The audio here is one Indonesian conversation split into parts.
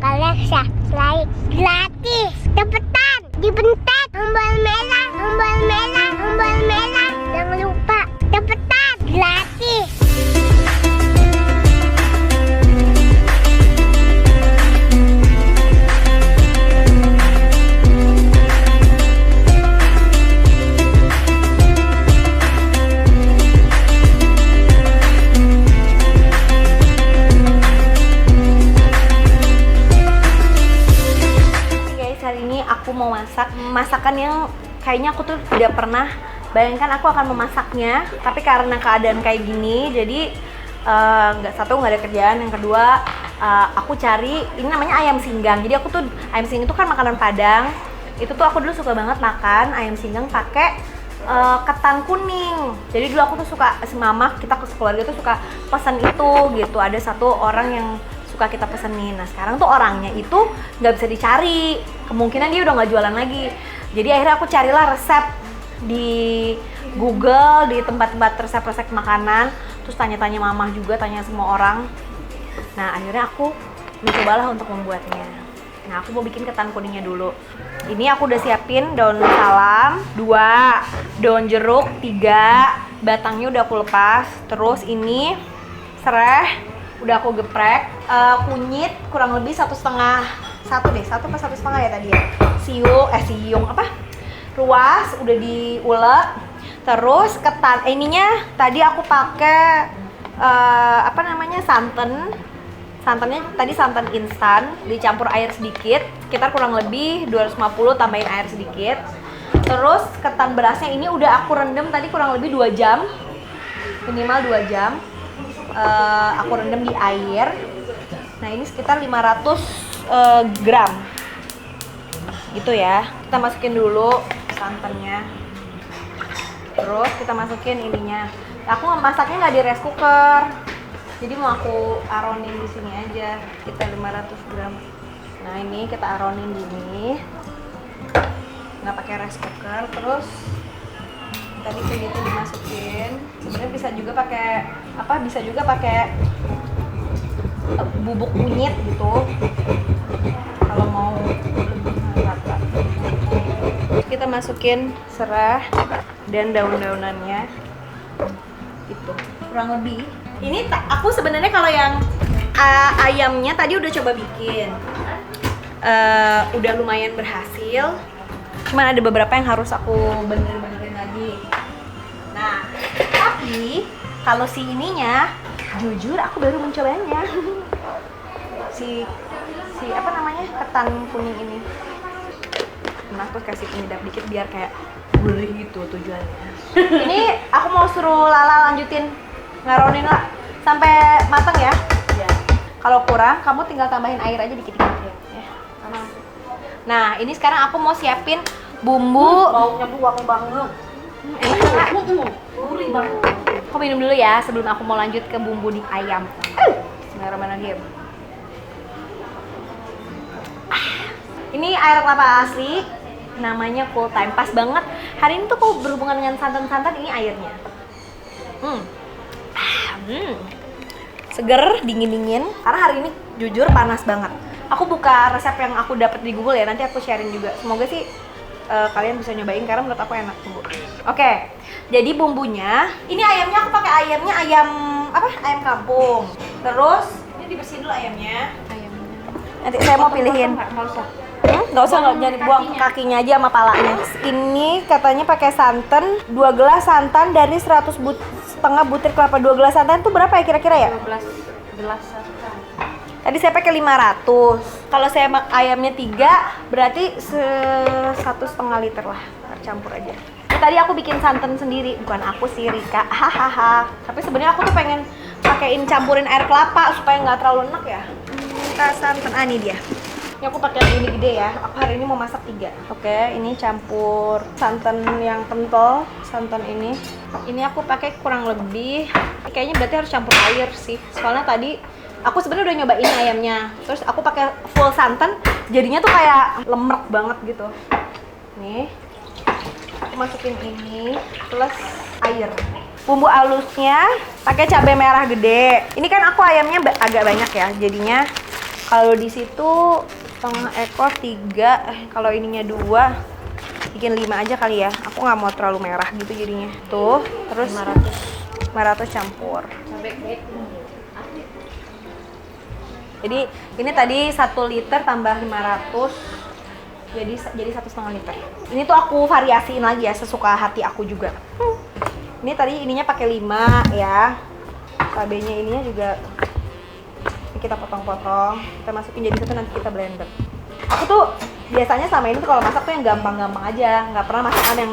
Kalian subscribe gratis. Cepetan, dibentak tombol merah, tombol merah, tombol merah. Jangan lupa, cepetan, gratis. Aku mau masak masakan yang kayaknya aku tuh tidak pernah bayangkan aku akan memasaknya, tapi karena keadaan kayak gini jadi nggak ada kerjaan. Yang kedua aku cari ini namanya ayam singgang. Jadi aku tuh ayam singgang itu kan makanan Padang, itu tuh aku dulu suka banget makan ayam singgang pakai ketan kuning. Jadi dulu aku tuh suka, mama kita ke keluarga tuh suka pesan itu gitu. Ada satu orang yang suka kita pesenin. Nah sekarang tuh orangnya itu nggak bisa dicari, kemungkinan dia udah nggak jualan lagi. Jadi akhirnya aku carilah resep di Google, di tempat-tempat resep-resep makanan, terus tanya-tanya mama juga, tanya semua orang. Nah akhirnya aku mencobalah untuk membuatnya. Nah aku mau bikin ketan kuningnya dulu. Ini aku udah siapin daun salam 2, daun jeruk 3, batangnya udah aku lepas. Terus ini serai udah aku geprek, kunyit kurang lebih 1,5 ya tadi ya. Siung apa? Ruas udah diulek. Terus ketan, ininya tadi aku pakai santan. Santannya tadi santan instan, dicampur air sedikit, sekitar kurang lebih 250, tambahin air sedikit. Terus ketan berasnya ini udah aku rendam tadi kurang lebih 2 jam, minimal 2 jam. Aku rendam di air. Nah ini sekitar 500 gram gitu ya. Kita masukin dulu santannya, terus kita masukin ininya. Aku masaknya nggak di rice cooker, jadi mau aku aronin di sini aja. Kita 500 gram. Nah ini kita aronin gini, nggak pakai rice cooker. Terus tadi kayak gitu dimasukin. Sebenarnya bisa juga pakai bubuk kunyit gitu kalau mau rata. Kita masukin serai dan daun-daunannya gitu kurang lebih. Ini aku sebenarnya kalau yang ayamnya tadi udah coba bikin, udah lumayan berhasil, cuman ada beberapa yang harus aku benerin lagi. Nah tapi kalau si ininya, jujur aku baru mencobanya. si ketan kuning ini. Nah aku kasih penyedap dikit biar kayak gurih gitu tujuannya. Ini aku mau suruh Lala lanjutin ngaronin lah sampai matang ya. Ya. Kalau kurang kamu tinggal tambahin air aja dikit-dikit ya. Nah ini sekarang aku mau siapin bumbu. Baunya wangi banget. Gurih banget. Aku minum dulu ya sebelum aku mau lanjut ke bumbu di ayam. Bismillahirrahmanirrahim. Ini air kelapa asli, namanya Cool Time. Pas banget. Hari ini tuh kok berhubungan dengan santan-santan, ini airnya. Seger, dingin-dingin. Karena hari ini jujur panas banget. Aku buka resep yang aku dapat di Google ya, nanti aku sharing juga. Semoga sih kalian bisa nyobain karena menurut aku enak tuh. Oke, jadi bumbunya ini ayamnya aku pakai ayam kampung. Terus ini dibersihin dulu ayamnya. Nanti saya mau pilihin. Nggak usah, jangan buang kakinya aja sama palanya. Ini katanya pakai santan 2 gelas santan dari 100 setengah butir kelapa. 2 gelas santan itu berapa ya kira-kira ya? 12 gelas santan. Tadi saya pakai 500. Kalau saya ayamnya 3, berarti 1,5 liter lah. Campur aja. Tadi aku bikin santan sendiri, bukan aku sih, Rika. Hahaha. Tapi sebenarnya aku tuh pengen pakein campurin air kelapa supaya nggak terlalu enak ya. Kita santan, ini dia. Ini aku pakai yang ini gede ya. Aku hari ini mau masak 3. Oke, ini campur santan yang kental, santan ini. Ini aku pakai kurang lebih. Kayaknya berarti harus campur air sih. Soalnya tadi aku sebenarnya udah nyobain ayamnya. Terus aku pakai full santan, jadinya tuh kayak lemek banget gitu. Nih. Aku masukin ini plus air. Bumbu halusnya pakai cabai merah gede. Ini kan aku ayamnya agak banyak ya, jadinya Kalau di situ setengah ekor 3, kalau ininya 2, bikin 5 aja kali ya. Aku nggak mau terlalu merah gitu jadinya. Tuh, terus 500 campur. Jadi ini tadi 1 liter tambah 500. Jadi 1,5 liter. Ini tuh aku variasiin lagi ya, sesuka hati aku juga. Ini tadi ininya pakai 5 ya. Cabenya ininya juga ini kita potong-potong, kita masukin jadi satu, nanti kita blender. Aku tuh biasanya sama ini tuh kalau masak tuh yang gampang-gampang aja, nggak pernah masakan yang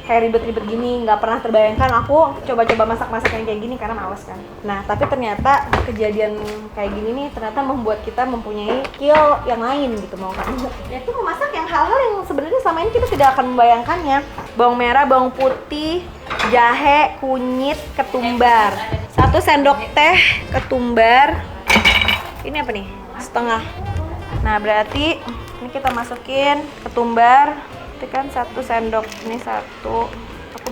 kayak ribet-ribet gini, nggak pernah terbayangkan aku coba-coba masak-masak yang kayak gini karena males kan. Nah tapi ternyata kejadian kayak gini nih ternyata membuat kita mempunyai skill yang lain gitu mau kan. Yaitu memasak yang hal-hal yang sebenarnya selama ini kita tidak akan membayangkannya. Bawang merah, bawang putih, jahe, kunyit, ketumbar. 1 sendok teh ketumbar. Ini apa nih? Setengah. Nah berarti ini kita masukin ketumbar. Itu kan 1 sendok, ini 1, aku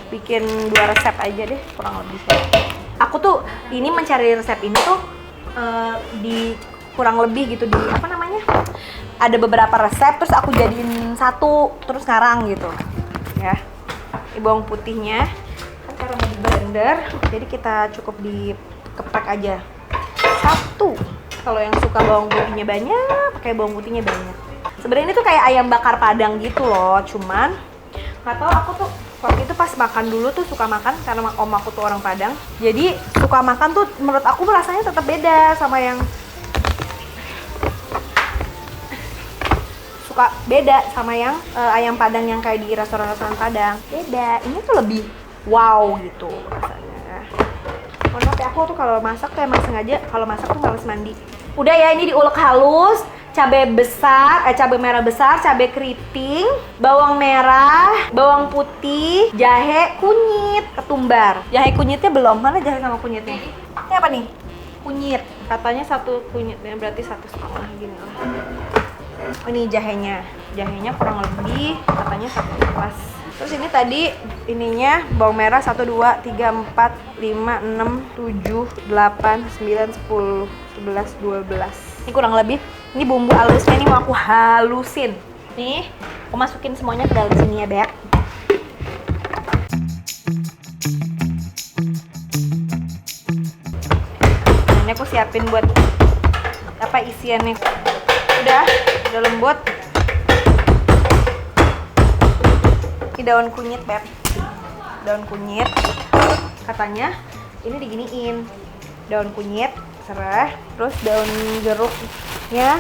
bikin 2 resep aja deh kurang lebih. Aku tuh ini mencari resep ini tuh di kurang lebih gitu di apa namanya, ada beberapa resep terus aku jadiin 1 terus ngarang gitu ya. Ini bawang putihnya kan karena mau di blender jadi kita cukup dikeprek aja 1. Kalau yang suka bawang putihnya banyak, pakai bawang putihnya banyak. Sebenarnya ini tuh kayak ayam bakar Padang gitu loh, cuman nggak tahu aku tuh waktu itu pas makan dulu tuh suka makan karena om aku tuh orang Padang. Jadi suka makan tuh menurut aku rasanya tetap beda sama yang ayam Padang yang kayak di restoran-restoran Padang. Beda, ini tuh lebih wow gitu rasanya. Mohon maaf ya, aku tuh kalau masak tuh emang sengaja kalau masak tuh males mandi. Udah ya, ini diulek halus. Cabai merah besar, cabai keriting, bawang merah, bawang putih, jahe, kunyit, ketumbar. Jahe kunyitnya belum, mana jahe sama kunyitnya? Ini apa nih? Kunyit, katanya 1 kunyitnya berarti 1,5 gini lah. Oh, ini jahenya kurang lebih katanya 1 gelas. Terus ini tadi ininya bawang merah 1, 2, 3, 4, 5, 6, 7, 8, 9, 10, 11, 12. Ini kurang lebih. Ini bumbu halusnya ini mau aku halusin. Nih, aku masukin semuanya ke dalam sini ya, Beb. Ini aku siapin buat apa isiannya. Udah lembut. Ini daun kunyit, Beb. Daun kunyit. Katanya ini diginiin. Daun kunyit, serai, terus daun jeruknya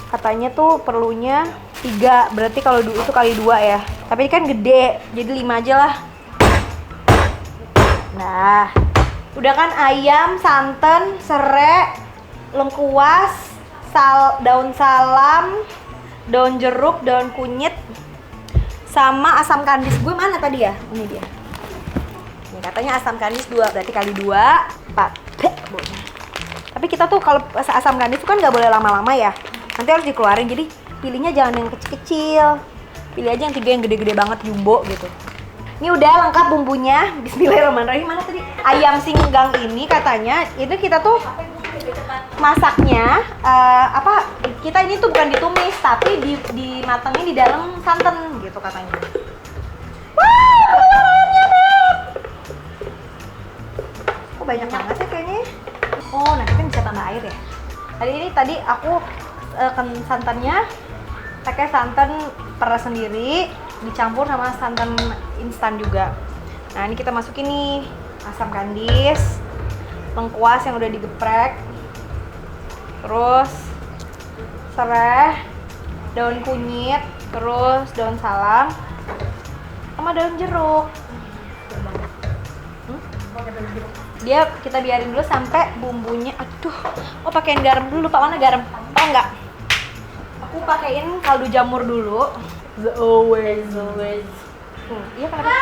katanya tuh perlunya 3, berarti kalau itu kali 2 ya. Tapi ini kan gede, jadi 5 aja lah. Nah, udah kan ayam, santan, serai, lengkuas, daun salam, daun jeruk, daun kunyit, sama asam kandis. Gue mana tadi ya? Ini dia. Ini katanya asam kandis 2, berarti kali 2, 4. Tapi kita tuh kalau asam kandis itu kan nggak boleh lama-lama ya. Nanti harus dikeluarin, jadi pilihnya jangan yang kecil-kecil. Pilih aja yang 3 yang gede-gede banget, jumbo gitu. Ini udah lengkap bumbunya. Bismillahirrahmanirrahim. Mana tadi? Ayam singgang ini katanya itu kita tuh masaknya kita ini tuh bukan ditumis tapi dimatengin di dalam santan gitu katanya. Kok banyak banget ya kayaknya. Oh, nanti kan bisa tambah air ya. Tadi aku santannya pakai santan peras sendiri dicampur sama santan instan juga. Nah, ini kita masukin nih asam kandis, lengkuas yang udah digeprek, terus serai, daun kunyit, terus daun salam, sama daun jeruk. Dia kita biarin dulu sampai bumbunya. Aduh, pakein garam dulu. Pak, mana garam? Oh enggak. Aku pakein kaldu jamur dulu. The always. Iya, kenapa?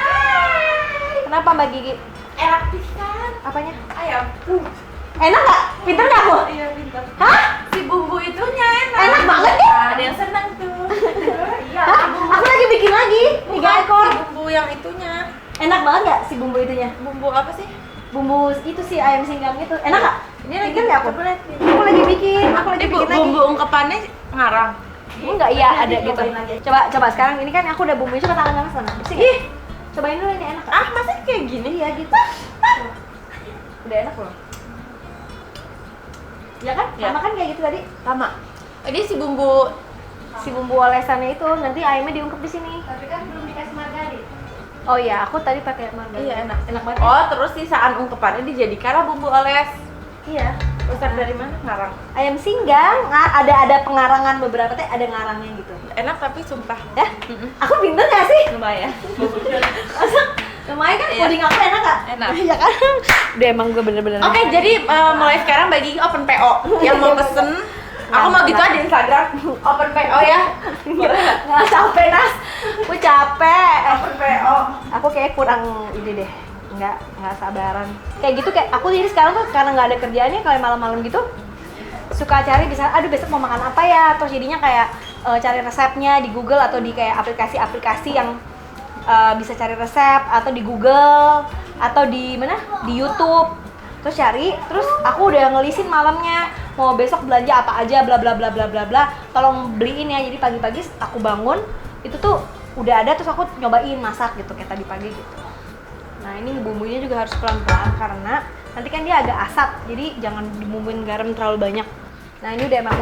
Kenapa Mbak Gigi? Enak pisan. Apanya? Ayam. Enak nggak? Pinter nggak aku? Iya, pintar. Hah? Si bumbu itunya enak. Enak banget ya? Ada yang senang tuh. Iya. Hah? Aku lagi bikin lagi 3 ekor. Si bumbu yang itunya. Enak banget nggak si bumbu itunya? Bumbu apa sih? Bumbu itu sih ayam singgang itu. Enak nggak? Ini lagi Tinggal ya aku lagi bikin, aku lagi Ini bikin lagi. bumbu ungkepannya ngarang. Enggak, iya ada gitu. Coba sekarang ini kan aku udah bumbunya, coba tangan sana. Bersih. Ih, cobain dulu ini enak. Masa kayak gini? Iya gitu. Udah enak loh. Ya kan? Ya. Sama kan kayak gitu tadi. Sama. Ini si bumbu olesannya itu nanti ayamnya diungkep di sini. Tapi kan belum dikasih margarin. Oh iya, aku tadi pakai margarin. Iya, enak. Enak banget. Oh, terus sisaan ungkepannya dijadikanlah bumbu oles. Iya. Resep dari mana? Ngarang. Ayam singgang, ada pengarangan beberapa teh ada ngarangnya gitu. Enak tapi sumpah. Ya? Aku pinter gak sih? Lumayan. Masa lumayan kan Iya. puding aku enak gak? Enak. Iya kan? Udah emang gue bener-bener. Oke, jadi mulai sekarang bagi open PO yang mau pesen. Aku mau gitu aja di Instagram. Open PO ya. Boleh nggak? Nggak capek Nas, gue capek. Open PO. Aku kayak kurang ini deh, nggak sabaran. Kayak gitu kayak aku jadi sekarang tuh karena nggak ada kerjaannya kalau malam-malam gitu suka cari bisa, aduh besok mau makan apa ya, terus jadinya kayak cari resepnya di Google atau di kayak aplikasi-aplikasi yang bisa cari resep atau di Google atau di mana di YouTube, terus cari, terus aku udah ngelisin malamnya mau besok belanja apa aja bla bla bla bla bla bla, tolong beliin ya. Jadi pagi-pagi aku bangun itu tuh udah ada, terus aku nyobain masak gitu kayak tadi pagi gitu. Nah ini bumbunya juga harus pelan-pelan karena nanti kan dia agak asat, jadi jangan dibumbuin garam terlalu banyak. Nah ini udah emang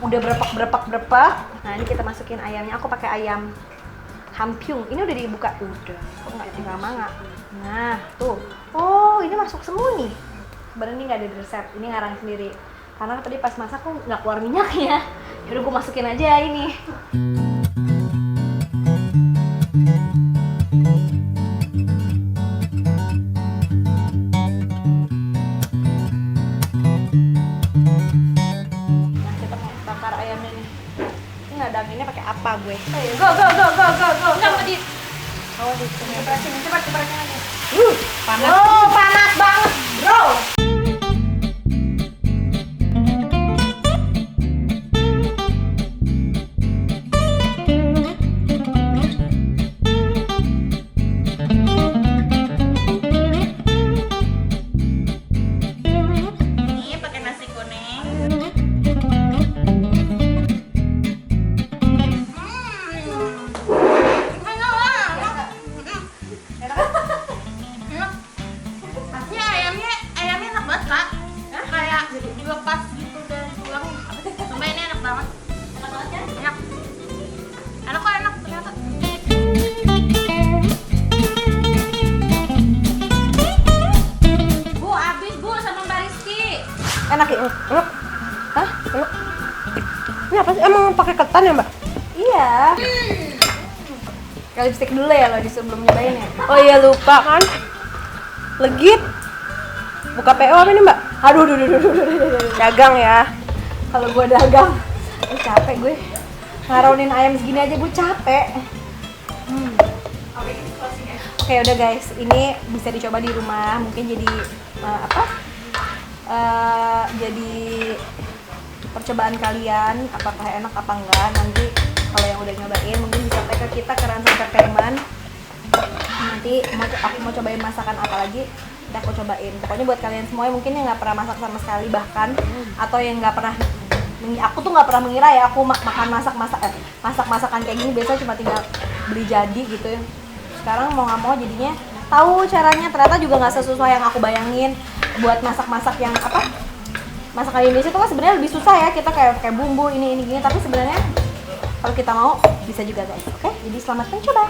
udah berepek. Nah ini kita masukin ayamnya, aku pakai ayam hampiung. Ini udah dibuka, udah, kok nggak tinggal mangga. Nah tuh, oh ini masuk semua nih. Sebenarnya ini nggak ada di resep, ini ngarang sendiri. Karena tadi pas masak kok nggak keluar minyaknya. Yaudah gue masukin aja ini. Nah kita mau bakar ayamnya nih. Ini ngadaminnya pakai apa gue? Go. Enggak mau di Oh di sini. Cepat aja. panas. Oh panas banget bro. Ini pakai nasi kuning. Ini ayamnya enak banget kak. Kayak lepas gitu dari tulang. Sumpah ini enak banget. Enak. Enak kok, enak ternyata. Bu, habis bu sama Mbak Rizky. Enak ya? Enak. Hah? Enak. Ini apa sih? Emang pakai ketan ya, Mbak? Iya. Kayak lipstick dulu ya lo sebelum nyobain ya. Oh iya lupa kan. Legit. Buka PO apa ini, Mbak? Aduh. Dagang ya. Kalau gue dagang, capek gue. Ngaronin ayam segini aja gue capek. Oke udah guys, ini bisa dicoba di rumah. Mungkin jadi jadi percobaan kalian, apakah enak apa enggak. Nanti kalau yang udah nyobain mungkin bisa tag ke kita ke Rans Entertainment. Nanti aku mau cobain masakan apa lagi, nanti aku cobain. Pokoknya buat kalian semua yang mungkin yang nggak pernah masak sama sekali bahkan atau yang nggak pernah, aku tuh nggak pernah mengira ya aku makan masakan kayak gini, biasanya cuma tinggal beli jadi gitu ya. Sekarang mau nggak mau jadinya tahu caranya, ternyata juga nggak sesuai yang aku bayangin. Buat masak yang masakan Indonesia itu kan sebenarnya lebih susah ya, kita kayak bumbu ini gini, tapi sebenarnya kalau kita mau bisa juga guys. Oke, jadi selamat mencoba.